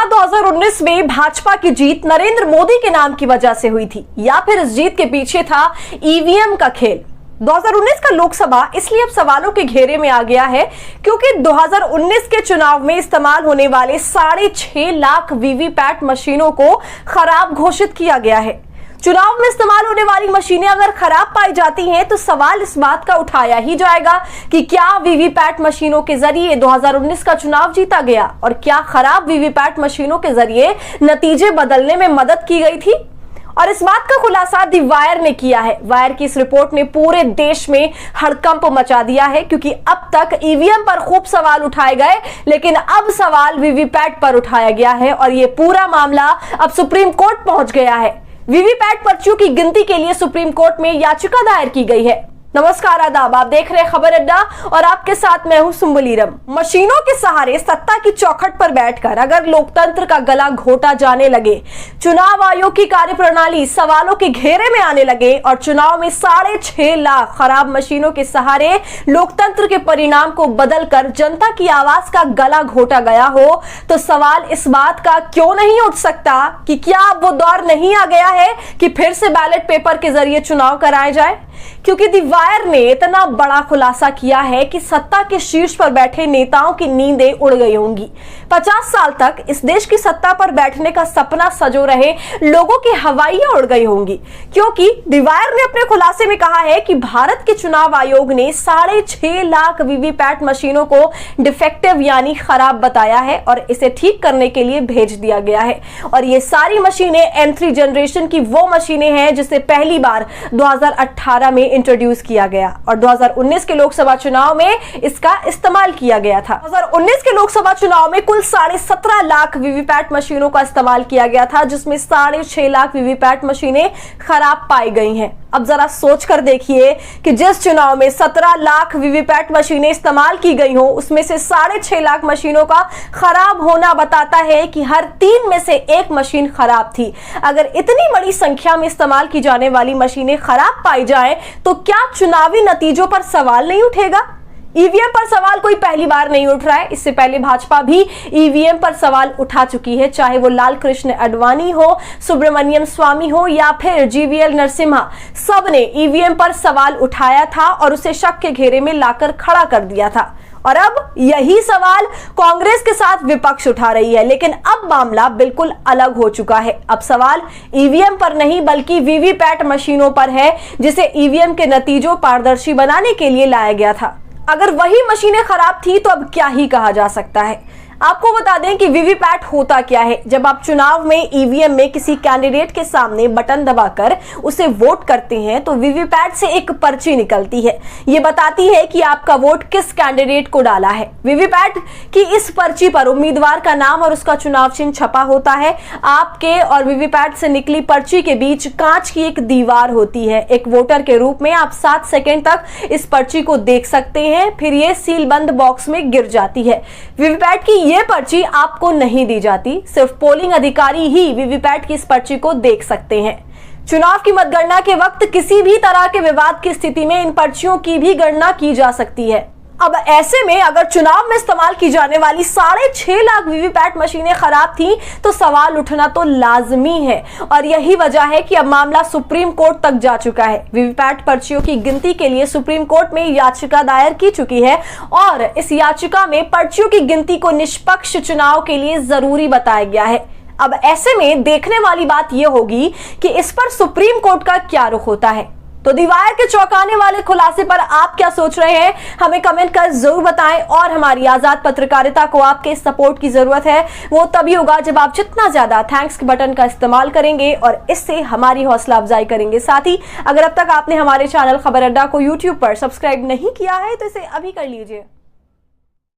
2019 में भाजपा की जीत नरेंद्र मोदी के नाम की वजह से हुई थी या फिर इस जीत के पीछे था ईवीएम का खेल? 2019 का लोकसभा इसलिए अब सवालों के घेरे में आ गया है क्योंकि 2019 के चुनाव में इस्तेमाल होने वाले 6.5 लाख वीवीपैट मशीनों को खराब घोषित किया गया है। चुनाव में इस्तेमाल होने वाली मशीनें अगर खराब पाई जाती हैं तो सवाल इस बात का उठाया ही जाएगा कि क्या वीवीपैट मशीनों के जरिए 2019 का चुनाव जीता गया और क्या खराब वीवीपैट मशीनों के जरिए नतीजे बदलने में मदद की गई थी। और इस बात का खुलासा दी वायर ने किया है। वायर की इस रिपोर्ट ने पूरे देश में हड़कंप मचा दिया है क्योंकि अब तक ईवीएम पर खूब सवाल उठाए गए, लेकिन अब सवाल वीवीपैट पर उठाया गया है और ये पूरा मामला अब सुप्रीम कोर्ट पहुंच गया है। वीवीपैट पर्चियों की गिनती के लिए सुप्रीम कोर्ट में याचिका दायर की गई है। नमस्कार, आदाब, आप देख रहे हैं खबर अड्डा और आपके साथ मैं हूं सुम्बुलीरम। मशीनों के सहारे सत्ता की चौखट पर बैठकर अगर लोकतंत्र का गला घोटा जाने लगे, चुनाव आयोग की कार्यप्रणाली सवालों के घेरे में आने लगे और चुनाव में 6.5 लाख खराब मशीनों के सहारे लोकतंत्र के परिणाम को बदलकर जनता की आवाज का गला घोटा गया हो, तो सवाल इस बात का क्यों नहीं उठ सकता कि क्या अब वो दौर नहीं आ गया है कि फिर से बैलेट पेपर के जरिए चुनाव कराए जाए? क्योंकि दी वायर ने इतना बड़ा खुलासा किया है कि सत्ता के शीर्ष पर बैठे नेताओं की नींदें उड़ गई होंगी। 50 साल तक इस देश की सत्ता पर बैठने का सपना सजो रहे लोगों की हवाइयां उड़ गई होंगी, क्योंकि दी वायर ने अपने खुलासे में कहा है कि भारत के चुनाव आयोग ने 6.5 लाख वीवीपैट मशीनों को डिफेक्टिव यानी खराब बताया है और इसे ठीक करने के लिए भेज दिया गया है। और ये सारी मशीनें M3 जनरेशन की वो मशीनें हैं जिसे पहली बार 2018 में इंट्रोड्यूस किया गया और 2019 के लोकसभा चुनाव में इसका इस्तेमाल किया गया था। 2019 के लोकसभा चुनाव में कुल 17.5 लाख वीवीपैट मशीनों का इस्तेमाल किया गया था, जिसमें 6.5 लाख वीवीपैट मशीनें खराब पाई गई हैं। अब जरा सोच कर देखिए कि जिस चुनाव में 17 लाख वीवीपैट मशीनें इस्तेमाल की गई हो, उसमें से 6.5 लाख मशीनों का खराब होना बताता है कि हर 3 में से 1 मशीन खराब थी। अगर इतनी बड़ी संख्या में इस्तेमाल की जाने वाली मशीनें खराब पाई जाएं, तो क्या चुनावी नतीजों पर सवाल नहीं उठेगा? ईवीएम पर सवाल कोई पहली बार नहीं उठ रहा है। इससे पहले भाजपा भी ईवीएम पर सवाल उठा चुकी है, चाहे वो लाल कृष्ण आडवाणी हो, सुब्रमण्यम स्वामी हो या फिर जीवीएल नरसिम्हा। सबने ईवीएम पर सवाल उठाया था और उसे शक के घेरे में लाकर खड़ा कर दिया था। और अब यही सवाल कांग्रेस के साथ विपक्ष उठा रही है, लेकिन अब मामला बिल्कुल अलग हो चुका है। अब सवाल ईवीएम पर नहीं बल्कि वीवीपैट मशीनों पर है, जिसे ईवीएम के नतीजों पारदर्शी बनाने के लिए लाया गया था। अगर वही मशीनें खराब थी तो अब क्या ही कहा जा सकता है। आपको बता दें कि वीवीपैट होता क्या है। जब आप चुनाव में ईवीएम में किसी कैंडिडेट के सामने बटन दबाकर उसे वोट करते हैं तो वीवीपैट से एक पर्ची निकलती है। ये बताती है कि आपका वोट किस कैंडिडेट को डाला है। वीवीपैट की इस पर्ची पर उम्मीदवार का नाम और उसका चुनाव चिन्ह छपा होता है। आपके और वीवीपैट से निकली पर्ची के बीच कांच की एक दीवार होती है। एक वोटर के रूप में आप 7 सेकेंड तक इस पर्ची को देख सकते हैं, फिर ये सीलबंद बॉक्स में गिर जाती है। वीवीपैट की ये पर्ची आपको नहीं दी जाती, सिर्फ पोलिंग अधिकारी ही वीवीपैट की इस पर्ची को देख सकते हैं। चुनाव की मतगणना के वक्त किसी भी तरह के विवाद की स्थिति में इन पर्चियों की भी गणना की जा सकती है। अब ऐसे में अगर चुनाव में इस्तेमाल की जाने वाली 6.5 लाख वीवीपैट मशीनें खराब थी तो सवाल उठना तो लाजमी है और यही वजह है कि अब मामला सुप्रीम कोर्ट तक जा चुका है। वीवीपैट पर्चियों की गिनती के लिए सुप्रीम कोर्ट में याचिका दायर की चुकी है और इस याचिका में पर्चियों की गिनती को निष्पक्ष चुनाव के लिए जरूरी बताया गया है। अब ऐसे में देखने वाली बात यह होगी कि इस पर सुप्रीम कोर्ट का क्या रुख होता है। तो दी वायर के चौंकाने वाले खुलासे पर आप क्या सोच रहे हैं, हमें कमेंट कर जरूर बताएं। और हमारी आजाद पत्रकारिता को आपके सपोर्ट की जरूरत है। वो तभी होगा जब आप जितना ज्यादा थैंक्स के बटन का इस्तेमाल करेंगे और इससे हमारी हौसला अफजाई करेंगे। साथ ही अगर अब तक आपने हमारे चैनल खबर अड्डा को यूट्यूब पर सब्सक्राइब नहीं किया है तो इसे अभी कर लीजिए।